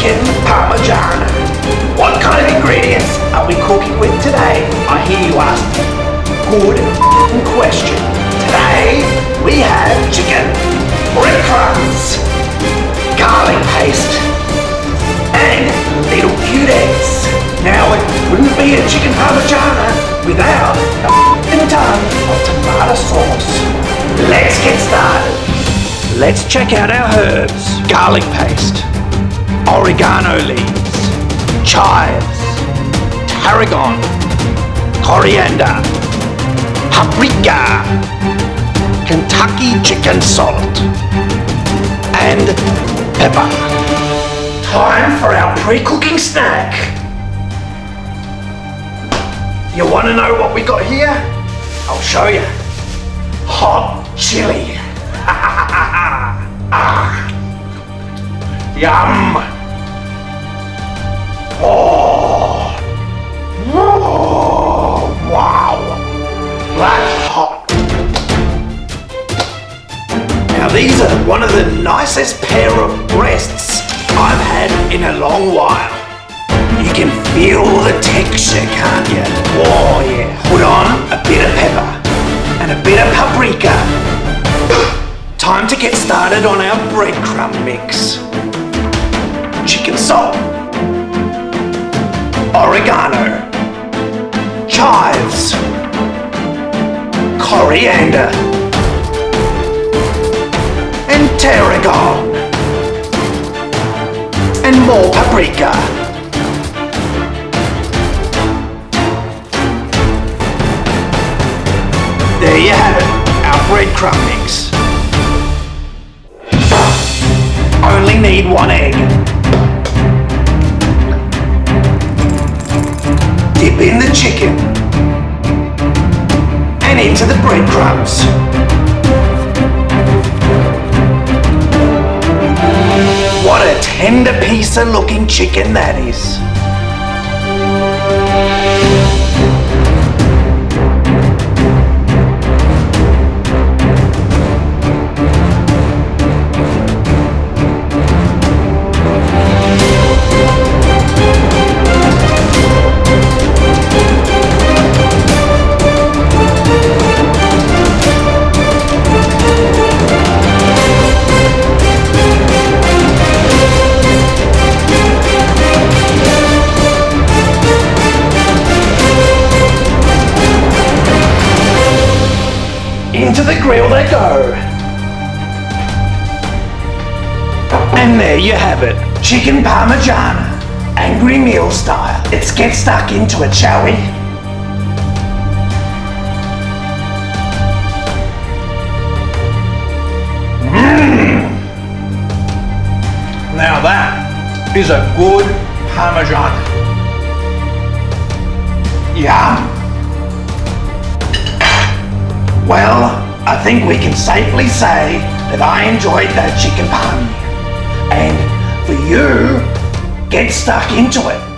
chicken Parmigiana. What kind of ingredients are we cooking with today? I hear you ask. Good question. Today we have chicken, breadcrumbs, garlic paste, and little cute eggs. Now it wouldn't be a chicken Parmigiana without a ton of tomato sauce. Let's get started. Let's check out our herbs. Garlic paste, oregano leaves, chives, tarragon, coriander, paprika, Kentucky chicken salt, and pepper. Time for our pre-cooking snack. You want to know what we got here? I'll show you. Hot chili. Yum. Oh. Whoa. Wow. That's hot. Now these are one of the nicest pair of breasts I've had in a long while. You can feel the texture, can't you? Oh yeah. Put on a bit of pepper and a bit of paprika. Time to get started on our breadcrumb mix. Chicken salt, oregano, chives, coriander, and tarragon, and more paprika. There you have it, our breadcrumb mix. Only need one egg. Dip in the chicken and into the breadcrumbs. What a tender piece of looking chicken that is. Into the grill they go. And there you have it. Chicken Parmigiana. Angry meal style. Let's get stuck into it, shall we? Now that is a good Parmigiana. Yum. Well, I think we can safely say that I enjoyed that chicken parmy. And for you, get stuck into it.